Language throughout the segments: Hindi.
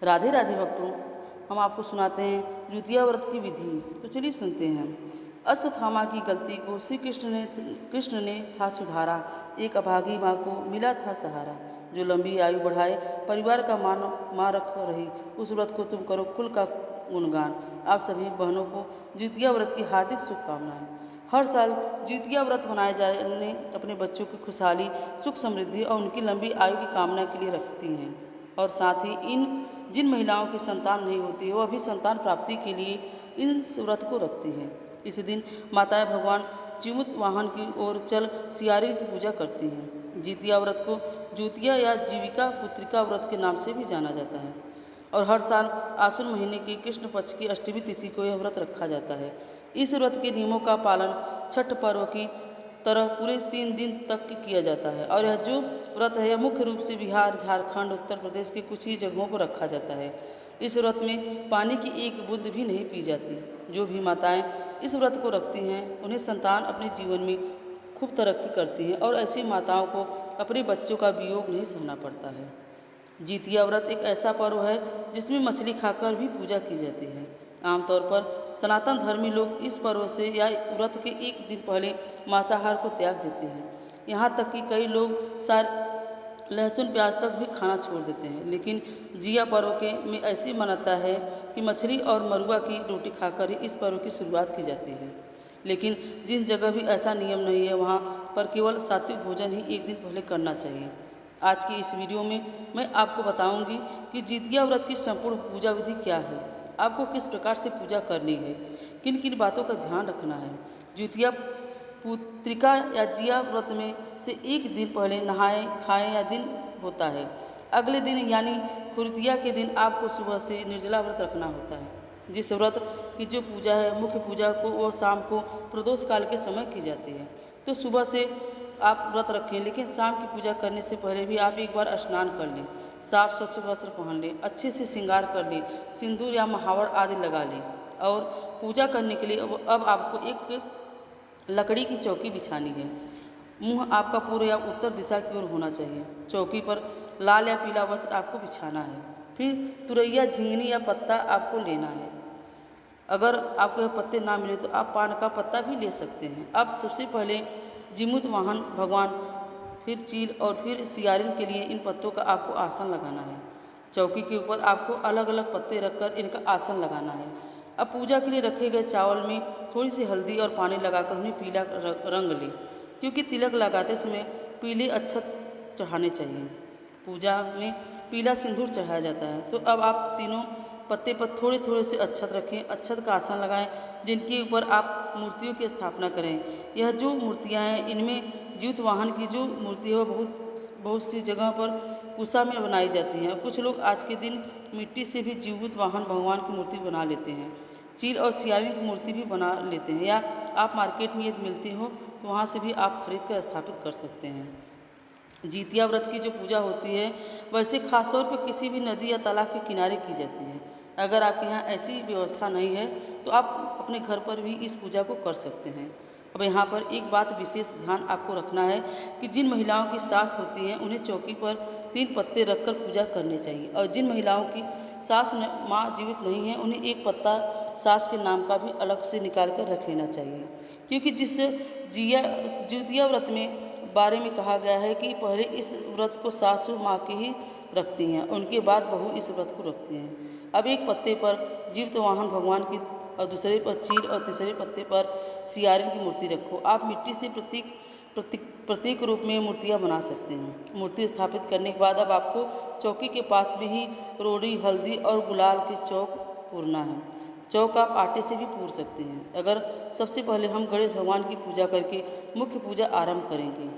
राधे राधे भक्तों, हम आपको सुनाते हैं द्वितीया व्रत की विधि। तो चलिए सुनते हैं। अश्वत्थामा की गलती को श्री कृष्ण ने था सुधारा। एक अभागी माँ को मिला था सहारा। जो लंबी आयु बढ़ाए परिवार का मान माँ रख रही, उस व्रत को तुम करो कुल का गुणगान। आप सभी बहनों को द्वितीया व्रत की हार्दिक शुभकामनाएं। हर साल द्वितीया व्रत मनाए जाने अपने बच्चों की खुशहाली, सुख समृद्धि और उनकी लंबी आयु की कामना के लिए रखती हैं। और साथ ही जिन महिलाओं की संतान नहीं होती है वह भी संतान प्राप्ति के लिए इन व्रत को रखती है। इस दिन माताएं भगवान जीमूत वाहन की ओर चल सियारी की पूजा करती हैं। जितिया व्रत को ज्योतिया या जीविका पुत्रिका व्रत के नाम से भी जाना जाता है और हर साल आश्विन महीने की कृष्ण पक्ष की अष्टमी तिथि को यह व्रत रखा जाता है। इस व्रत के नियमों का पालन छठ पर्व की तरह पूरे 3 दिन तक किया जाता है और यह जो व्रत है यह मुख्य रूप से बिहार, झारखंड, उत्तर प्रदेश के कुछ ही जगहों को रखा जाता है। इस व्रत में पानी की एक बूंद भी नहीं पी जाती। जो भी माताएं इस व्रत को रखती हैं उन्हें संतान अपने जीवन में खूब तरक्की करती हैं और ऐसी माताओं को अपने बच्चों का वियोग नहीं सहना पड़ता है। जितिया व्रत एक ऐसा पर्व है जिसमें मछली खाकर भी पूजा की जाती है। आमतौर पर सनातन धर्मी लोग इस पर्व से या व्रत के एक दिन पहले मांसाहार को त्याग देते हैं। यहाँ तक कि कई लोग लहसुन प्याज तक भी खाना छोड़ देते हैं। लेकिन जिया पर्व में ऐसी मान्यता है कि मछली और मरुआ की रोटी खाकर ही इस पर्व की शुरुआत की जाती है। लेकिन जिस जगह भी ऐसा नियम नहीं है वहाँ पर केवल सात्विक भोजन ही एक दिन पहले करना चाहिए। आज की इस वीडियो में मैं आपको बताऊंगी कि जितिया व्रत की संपूर्ण पूजा विधि क्या है, आपको किस प्रकार से पूजा करनी है, किन किन बातों का ध्यान रखना है। जितिया पुत्रिका या जिया व्रत में से एक दिन पहले नहाएं खाएं या दिन होता है। अगले दिन यानी खुरतिया के दिन आपको सुबह से निर्जला व्रत रखना होता है। जिस व्रत की जो पूजा है मुख्य पूजा को वो शाम को प्रदोष काल के समय की जाती है। तो सुबह से आप व्रत रखें, लेकिन शाम की पूजा करने से पहले भी आप एक बार स्नान कर लें, साफ स्वच्छ वस्त्र पहन लें, अच्छे से श्रृंगार कर लें, सिंदूर या महावर आदि लगा लें। और पूजा करने के लिए अब आपको एक लकड़ी की चौकी बिछानी है। मुंह आपका पूर्व या उत्तर दिशा की ओर होना चाहिए। चौकी पर लाल या पीला वस्त्र आपको बिछाना है। फिर तुरैया, झिंगनी या पत्ता आपको लेना है। अगर आपको यह पत्ते ना मिले तो आप पान का पत्ता भी ले सकते हैं। अब सबसे पहले जीमूत वाहन भगवान, फिर चील और फिर सियारिन के लिए इन पत्तों का आपको आसन लगाना है। चौकी के ऊपर आपको अलग अलग पत्ते रखकर इनका आसन लगाना है। अब पूजा के लिए रखे गए चावल में थोड़ी सी हल्दी और पानी लगाकर उन्हें पीला रंग लें, क्योंकि तिलक लगाते समय पीले अक्षत चढ़ाने चाहिए। पूजा में पीला सिंदूर चढ़ाया जाता है। तो अब आप तीनों पत्ते पर थोड़े थोड़े से अक्षत रखें, अक्षत का आसन लगाएं, जिनके ऊपर आप मूर्तियों की स्थापना करें। यह जो मूर्तियां हैं इनमें जीवित वाहन की जो मूर्ति है वह बहुत सी जगह पर कुशा में बनाई जाती हैं। कुछ लोग आज के दिन मिट्टी से भी जीवित वाहन भगवान की मूर्ति बना लेते हैं। चील और सियारी की मूर्ति भी बना लेते हैं, या आप मार्केट में यदि मिलती हो तो वहाँ से भी आप खरीद कर स्थापित कर सकते हैं। जितिया व्रत की जो पूजा होती है वैसे खास तौर पर किसी भी नदी या तालाब के किनारे की जाती है। अगर आपके यहाँ ऐसी व्यवस्था नहीं है तो आप अपने घर पर भी इस पूजा को कर सकते हैं। अब यहाँ पर एक बात विशेष ध्यान आपको रखना है कि जिन महिलाओं की सास होती हैं उन्हें चौकी पर 3 पत्ते रखकर पूजा करनी चाहिए, और जिन महिलाओं की सास माँ जीवित नहीं है उन्हें एक पत्ता सास के नाम का भी अलग से निकाल कर रख लेना चाहिए। क्योंकि जिस जितिया व्रत में बारे में कहा गया है कि पहले इस व्रत को सासू माँ की ही रखती हैं, उनके बाद बहू इस व्रत को रखती हैं। अब एक पत्ते पर जीवित वाहन भगवान की और दूसरे पर चील और तीसरे पत्ते पर सियारिन की मूर्ति रखो। आप मिट्टी से प्रतीक रूप में मूर्तियाँ बना सकते हैं। मूर्ति स्थापित करने के बाद अब आपको चौकी के पास भी ही रोड़ी, हल्दी और गुलाल की चौक पूरना है। चौक आप आटे से भी पूर सकते हैं। अगर सबसे पहले हम गणेश भगवान की पूजा करके मुख्य पूजा आरंभ करेंगे।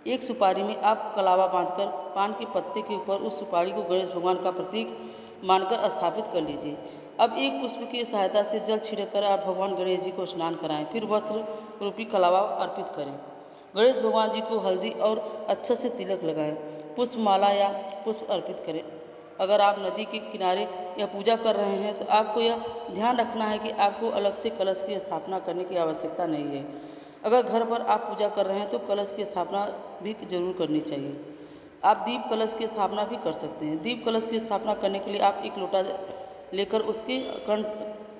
एक सुपारी में आप कलावा बांधकर पान के पत्ते के ऊपर उस सुपारी को गणेश भगवान का प्रतीक मानकर स्थापित कर लीजिए। अब एक पुष्प की सहायता से जल छिड़ककर आप भगवान गणेश जी को स्नान कराएं, फिर वस्त्र रूपी कलावा अर्पित करें। गणेश भगवान जी को हल्दी और अच्छे से तिलक लगाएं, पुष्प माला या पुष्प अर्पित करें। अगर आप नदी के किनारे या पूजा कर रहे हैं तो आपको यह ध्यान रखना है कि आपको अलग से कलश की स्थापना करने की आवश्यकता नहीं है। अगर घर पर आप पूजा कर रहे हैं तो कलश की स्थापना भी जरूर करनी चाहिए। आप दीप कलश की स्थापना भी कर सकते हैं। दीप कलश की स्थापना करने के लिए आप एक लोटा लेकर उसके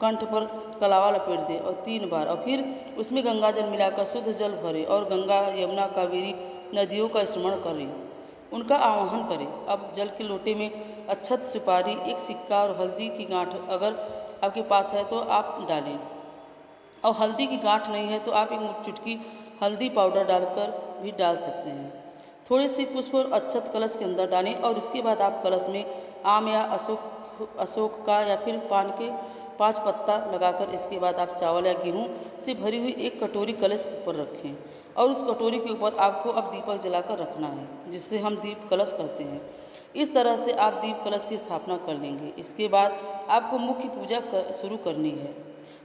कंठ पर कलावा लपेट दें और 3 बार, और फिर उसमें गंगा जल मिलाकर शुद्ध जल भरें और गंगा, यमुना, कावेरी नदियों का स्मरण करें, उनका आवाहन करें। अब जल के लोटे में अक्षत, सुपारी, एक सिक्का और हल्दी की गांठ अगर आपके पास है तो आप डालें, और हल्दी की गांठ नहीं है तो आप एक चुटकी हल्दी पाउडर डालकर भी डाल सकते हैं। थोड़े से पुष्प और अक्षत कलश के अंदर डालें और उसके बाद आप कलश में आम या अशोक का या फिर पान के 5 पत्ता लगाकर इसके बाद आप चावल या गेहूँ से भरी हुई एक कटोरी कलश के ऊपर रखें, और उस कटोरी के ऊपर आपको अब दीपक जलाकर रखना है, जिससे हम दीप कलश कहते हैं। इस तरह से आप दीप कलश की स्थापना कर लेंगे। इसके बाद आपको मुख्य पूजा शुरू करनी है।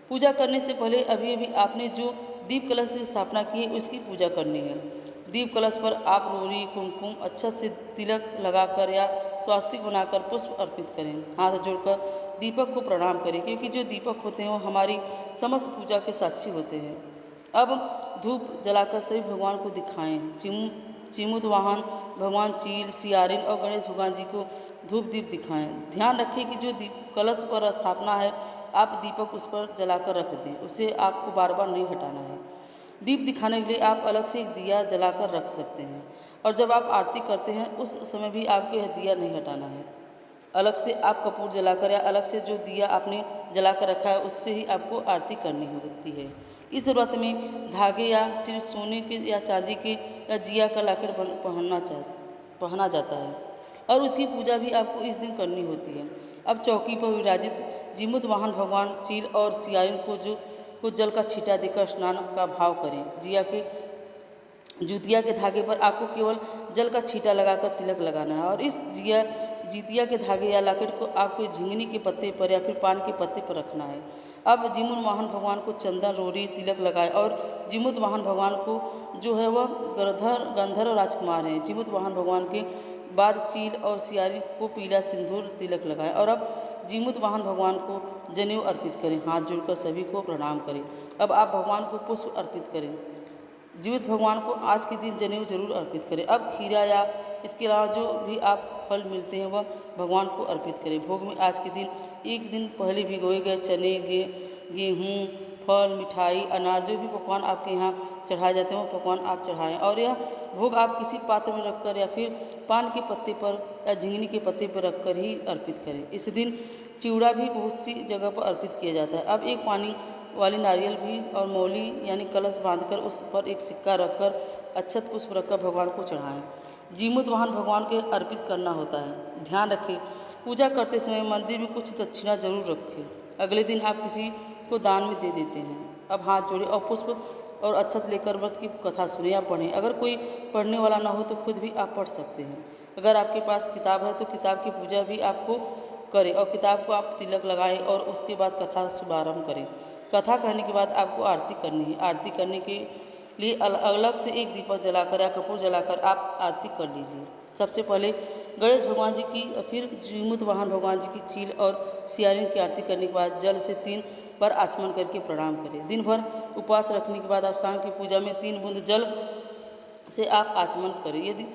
पूजा करने से पहले अभी अभी आपने जो दीप कलश की स्थापना की है उसकी पूजा करनी है। दीप कलश पर आप रोरी, कुमकुम, अक्षत से तिलक लगाकर या स्वास्तिक बनाकर पुष्प अर्पित करें। हाथ जोड़कर दीपक को प्रणाम करें, क्योंकि जो दीपक होते हैं वो हमारी समस्त पूजा के साक्षी होते हैं। अब धूप जलाकर सभी भगवान को दिखाएं। चिमुद वाहन भगवान चील, सियारिन और गणेश भगवान जी को धूप दीप दिखाएं। ध्यान रखें कि जो दीप कलश पर स्थापना है आप दीपक उस पर जलाकर रख दें, उसे आपको बार बार नहीं हटाना है। दीप दिखाने के लिए आप अलग से एक दिया जलाकर रख सकते हैं, और जब आप आरती करते हैं उस समय भी आपको यह दिया नहीं हटाना है। अलग से आप कपूर जलाकर या अलग से जो दिया आपने जलाकर रखा है उससे ही आपको आरती करनी होती है। इस व्रत में धागे या फिर सोने के या चांदी के या जिया का लॉकेट पहना जाता है, और उसकी पूजा भी आपको इस दिन करनी होती है। अब चौकी पर विराजित जीमुत वाहन भगवान चील और सियारिन को जल का छींटा देकर स्नान का भाव करें। जुतिया के धागे पर आपको केवल जल का छींटा लगाकर तिलक लगाना है, और इस जितिया के धागे या लॉकेट को आपको झिंगनी के पत्ते पर या फिर पान के पत्ते पर रखना है। अब जीमुत वाहन भगवान को चंदन, रोरी, तिलक लगाएं, और जीमुत वाहन भगवान को जो है वह गंधर्व राजकुमार हैं। जीमुत वाहन भगवान के बाद चील और सियारी को पीला सिंदूर तिलक लगाएं, और अब जीमुत वाहन भगवान को जनेऊ अर्पित करें। हाथ जोड़कर सभी को प्रणाम करें। अब आप भगवान को पुष्प अर्पित करें। जीवित भगवान को आज के दिन जनेऊ जरूर अर्पित करें। अब खीरा या इसके अलावा जो भी आप फल मिलते हैं वह भगवान को अर्पित करें। भोग में आज के दिन एक दिन पहले भिगोए गए चने, गेहूँ, फल, मिठाई, अनार, जो भी पकवान आपके यहाँ चढ़ाए जाते हैं वो पकवान आप चढ़ाएं, और यह भोग आप किसी पात्र में रखकर या फिर पान के पत्ते पर या झिंगनी के पत्ते पर रखकर ही अर्पित करें। इस दिन चिवड़ा भी बहुत सी जगह पर अर्पित किया जाता है। अब एक पानी वाली नारियल भी और मौली यानी कलश बांधकर उस पर एक सिक्का रखकर अक्षत पुष्प रखकर भगवान को चढ़ाएं। जीमुत वाहन भगवान के अर्पित करना होता है। ध्यान रखें, पूजा करते समय मंदिर में कुछ दक्षिणा जरूर रखें। अगले दिन आप किसी को दान में दे देते हैं। अब हाथ जोड़े और पुष्प और अक्षत लेकर व्रत की कथा सुने या पढ़ें। अगर कोई पढ़ने वाला ना हो तो खुद भी आप पढ़ सकते हैं। अगर आपके पास किताब है तो किताब की पूजा भी आपको करें, और किताब को आप तिलक लगाएं और उसके बाद कथा शुभारंभ करें। कथा कहने के बाद आपको आरती करनी है। आरती करने के लिए अलग से एक दीपक जलाकर या कपूर जलाकर आप आरती कर लीजिए। सबसे पहले गणेश भगवान जी की, फिर जीमुत वाहन भगवान जी की चील और सियारिन की आरती करने के बाद जल से 3 बार आचमन करके प्रणाम करें। दिन भर उपवास रखने के बाद आप शाम की पूजा में 3 बूंद जल से आप आचमन करें।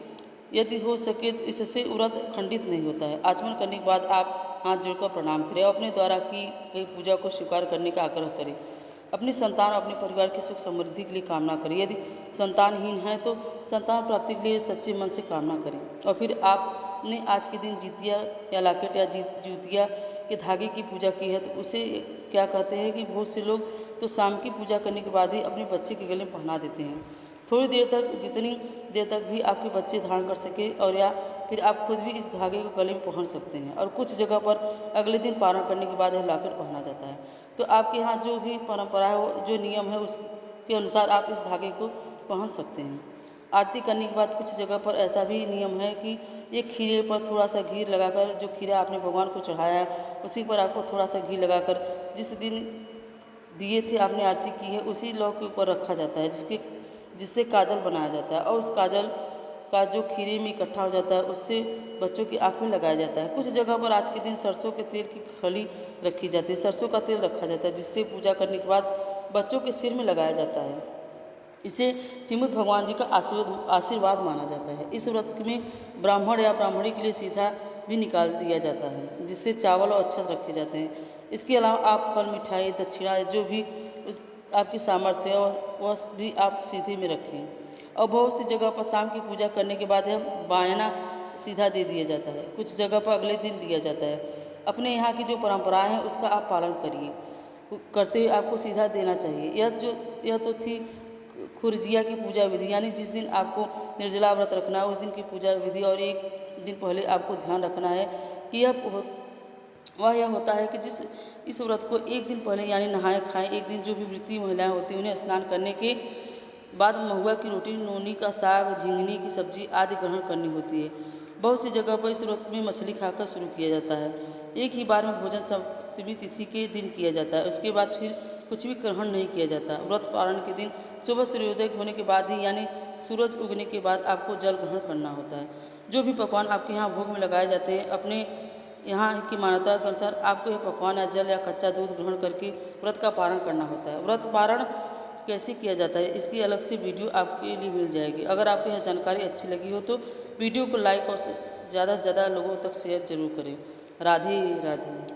यदि हो सके तो इससे व्रत खंडित नहीं होता है। आचमन करने के बाद आप हाथ जोड़कर प्रणाम करें और अपने द्वारा की गई पूजा को स्वीकार करने का आग्रह करें। अपनी संतान और अपने परिवार की सुख समृद्धि के लिए कामना करें। यदि संतानहीन है तो संतान प्राप्ति के लिए सच्चे मन से कामना करें। और फिर आपने आज के दिन जितिया या लॉकेट या जूतिया के धागे की पूजा की है तो उसे क्या कहते हैं कि बहुत से लोग तो शाम की पूजा करने के बाद ही अपने बच्चे के गले में पहना देते हैं। थोड़ी देर तक, जितनी देर तक भी आपके बच्चे धारण कर सके, और या फिर आप खुद भी इस धागे को गले में पहन सकते हैं। और कुछ जगह पर अगले दिन पारण करने के बाद यह लॉकेट पहना जाता है। तो आपके यहाँ जो भी परंपरा है, वो जो नियम है उसके अनुसार आप इस धागे को पहन सकते हैं। आरती करने के बाद कुछ जगह पर ऐसा भी नियम है कि एक खीरे पर थोड़ा सा घी लगाकर, जो खीरा आपने भगवान को चढ़ाया है उसी पर आपको थोड़ा सा घी लगाकर जिस दिन दिए थे आपने आरती की है उसी लौ के ऊपर रखा जाता है, जिससे काजल बनाया जाता है। और उस काजल का जो खीरे में इकट्ठा हो जाता है उससे बच्चों की आँख में लगाया जाता है। कुछ जगह पर आज के दिन सरसों के तेल की खली रखी जाती है, सरसों का तेल रखा जाता है, जिससे पूजा करने के बाद बच्चों के सिर में लगाया जाता है। इसे चिमुत भगवान जी का आशीर्वाद माना जाता है। इस व्रत में ब्राह्मण या ब्राह्मणी के लिए सीधा भी निकाल दिया जाता है, जिससे चावल और अक्षत रखे जाते हैं। इसके अलावा आप फल, मिठाई, दक्षिणा जो भी उस आपकी सामर्थ्य है वह भी आप सीधे में रखें। और बहुत सी जगह पर शाम की पूजा करने के बाद यह बायना सीधा दे दिया जाता है, कुछ जगह पर अगले दिन दिया जाता है। अपने यहाँ की जो परंपराएं हैं उसका आप पालन करिए, करते हुए आपको सीधा देना चाहिए। यह तो थी खुरजिया की पूजा विधि, यानी जिस दिन आपको निर्जला व्रत रखना है उस दिन की पूजा विधि। और एक दिन पहले आपको ध्यान रखना है कि यह होता है कि इस व्रत को एक दिन पहले यानी नहाए खाएं। एक दिन जो भी वृत्ति महिलाएं होती हैं उन्हें स्नान करने के बाद महुआ की रोटी, नोनी का साग, झिंगनी की सब्जी आदि ग्रहण करनी होती है। बहुत सी जगह पर इस व्रत में मछली खाकर शुरू किया जाता है। एक ही बार में भोजन सप्तमी तिथि के दिन किया जाता है, उसके बाद फिर कुछ भी ग्रहण नहीं किया जाता। व्रत पारण के दिन सुबह सूर्योदय होने के बाद ही यानी सूरज उगने के बाद आपको जल ग्रहण करना होता है। जो भी पकवान आपके यहाँ भोग में लगाए जाते हैं, अपने यहाँ की मान्यता के अनुसार आपको यह पकवान या जल या कच्चा दूध ग्रहण करके व्रत का पारण करना होता है। व्रत पारण कैसे किया जाता है इसकी अलग से वीडियो आपके लिए मिल जाएगी। अगर आपको यह जानकारी अच्छी लगी हो तो वीडियो को लाइक और ज़्यादा से ज़्यादा लोगों तक शेयर जरूर करें। राधे राधे।